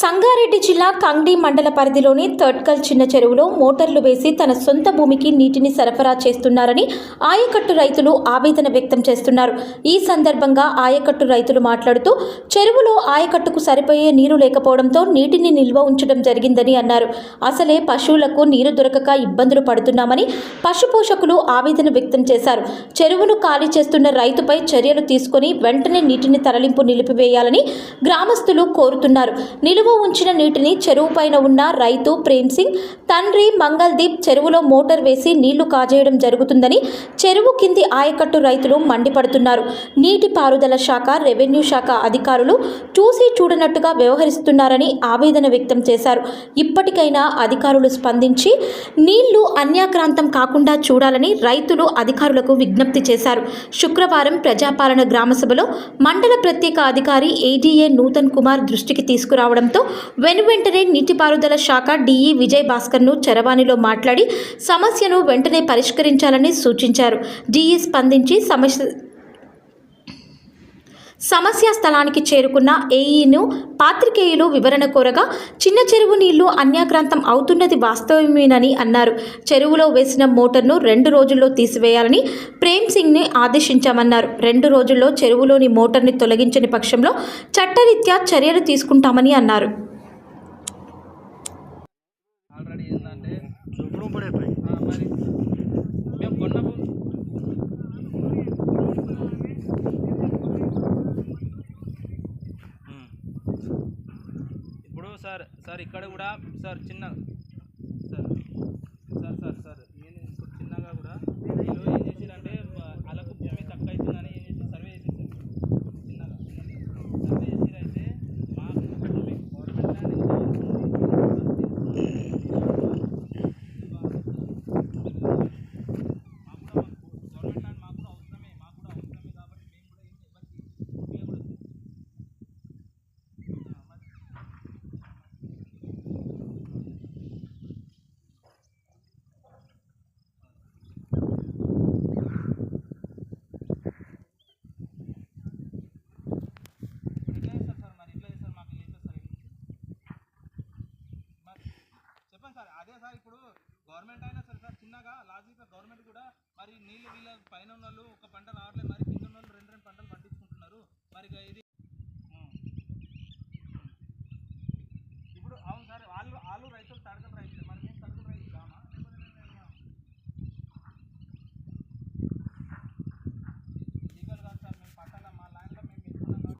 సంగారెడ్డి జిల్లా కంగ్డి మండల పరిధిలోని తడ్కల్ చిన్న చెరువులో మోటార్లు వేసి తన సొంత భూమికి నీటిని సరఫరా చేస్తున్నారని ఆయకట్టు రైతులు ఆవేదన వ్యక్తం చేస్తున్నారు. ఈ సందర్భంగా ఆయకట్టు రైతులు మాట్లాడుతూ చెరువులో ఆయకట్టుకు సరిపోయే నీరు లేకపోవడంతో నీటిని నిల్వ ఉంచడం జరిగిందని అన్నారు. అసలే పశువులకు నీరు దొరకక ఇబ్బందులు పడుతున్నామని పశు పోషకులు ఆవేదన వ్యక్తం చేశారు. చెరువును ఖాళీ చేస్తున్న రైతుపై చర్యలు తీసుకొని వెంటనే నీటిని తరలింపు నిలిపివేయాలని గ్రామస్తులు కోరుతున్నారు. నిలువ ఉంచిన నీటిని చెరువు పైన ఉన్న రైతు ప్రేమ్ సింగ్ తండ్రి మంగల్దీప్ చెరువులో మోటార్ వేసి నీళ్లు కాజేయడం జరుగుతుందని చెరువు కింది ఆయకట్టు రైతులు మండిపడుతున్నారు. నీటి పారుదల శాఖ, రెవెన్యూ శాఖ అధికారులు చూసి చూడనట్టుగా వ్యవహరిస్తున్నారని ఆవేదన వ్యక్తం చేశారు. ఇప్పటికైనా అధికారులు స్పందించి నీళ్లు అన్యాక్రాంతం కాకుండా చూడాలని రైతులు అధికారులకు విజ్ఞప్తి చేశారు. శుక్రవారం ప్రజాపాలన గ్రామసభలో మండల ప్రత్యేక అధికారి ఏడీఏ నూతన్ కుమార్ దృష్టికి తీసుకురావడంతో వెనువెంటనే నీటిపారుదల శాఖ డిఈ విజయ్ భాస్కర్ను చరవాణిలో మాట్లాడి సమస్యను వెంటనే పరిష్కరించాలని సూచించారు. డిఈ స్పందించి సమస్య స్థలానికి చేరుకున్న ఏఈను పాత్రికేయులు వివరణ కోరగా చిన్న చెరువు నీళ్లు అన్యాక్రాంతం అవుతున్నది వాస్తవమేనని అన్నారు. చెరువులో వేసిన మోటార్ను 2 రోజుల్లో తీసివేయాలని ప్రేమ్ సింగ్ని ఆదేశించామన్నారు. 2 రోజుల్లో చెరువులోని మోటార్ని తొలగించని పక్షంలో చట్టరీత్యా చర్యలు తీసుకుంటామని అన్నారు. సార్ ఇక్కడ కూడా సార్ చిన్న సార్ నేను ఇప్పుడు చిన్నగా కూడా వీళ్ళు ఏం చేసిందంటే అలకు భూమి తక్కువ అవుతుందని ఏం చేసి సర్వే చేసి చిన్నగా సర్వే చేసి అయితే మాకు భూమి గవర్నమెంట్ ల్యాండ్ మాకు కూడా అవసరమే కాబట్టి మేము కూడా అదే సార్ ఇప్పుడు గవర్నమెంట్ అయినా సరే సార్ చిన్నగా లాజిక్గా గవర్నమెంట్ కూడా మరి నీళ్ళు వీళ్ళ పైన ఉన్న వాళ్ళు ఒక పంట రావట్లేదు, మరి కింద ఉన్న వాళ్ళు 2 పంటలు పండించుకుంటున్నారు. మరి ఇది ఇప్పుడు అవును సార్ వాళ్ళు రైతులు తడకలు రైతులు, మరి మేము తడకలు రైతులు కామా? లీగల్ కాదు సార్, మేము పట్టాల మా ల్యాండ్లో మేము పెట్టుకున్నాం.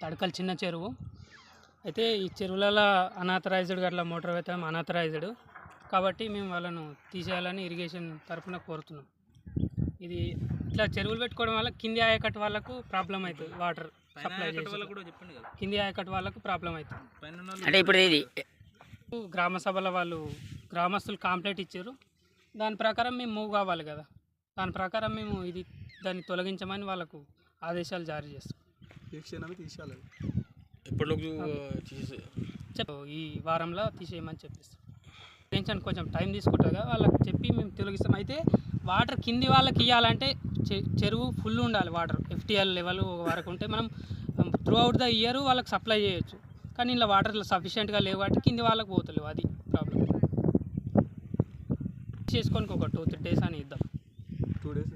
తడకల్ చిన్న చెరువు అయితే ఈ చెరువులలో అనాథరైజ్డ్ అట్లా మోటార్ అయితే అనాథరైజ్డ్ కాబట్టి మేము వాళ్ళను తీసేయాలని ఇరిగేషన్ తరఫున కోరుతున్నాం. ఇది ఇట్లా చెరువులు పెట్టుకోవడం వల్ల కింది ఆయకట్టు వాళ్ళకు ప్రాబ్లం అవుతుంది, వాటర్ సప్లై కింది ఆయకట్టు వాళ్ళకు ప్రాబ్లం అవుతుంది. అంటే ఇప్పుడు ఇది గ్రామ సభల వాళ్ళు గ్రామస్తులు కంప్లైంట్ ఇచ్చారు, దాని ప్రకారం మేము మూవ్ కావాలి కదా, దాని ప్రకారం మేము దాన్ని తొలగించమని వాళ్ళకు ఆదేశాలు జారీ చేస్తాం. ఈ వారంలో తీసేయమని చెప్పిస్తాం. టెన్షన్ కొంచెం టైం తీసుకుంటుంది కదా, వాళ్ళకి చెప్పి మేము తొలగిస్తాం. అయితే వాటర్ కింది వాళ్ళకి ఇవ్వాలంటే చెరువు ఫుల్ ఉండాలి, వాటర్ ఎఫ్టీఎల్ లెవెల్ వరకు ఉంటే మనం త్రూ అవుట్ ద ఇయర్ వాళ్ళకి సప్లై చేయొచ్చు. కానీ ఇలా వాటర్ సఫిషియెంట్గా లేవు కాబట్టి కింది వాళ్ళకి పోతలేవు, అది ప్రాబ్లం. చేసుకోనికి ఒక 2-3 days అని ఇద్దాం. 2 days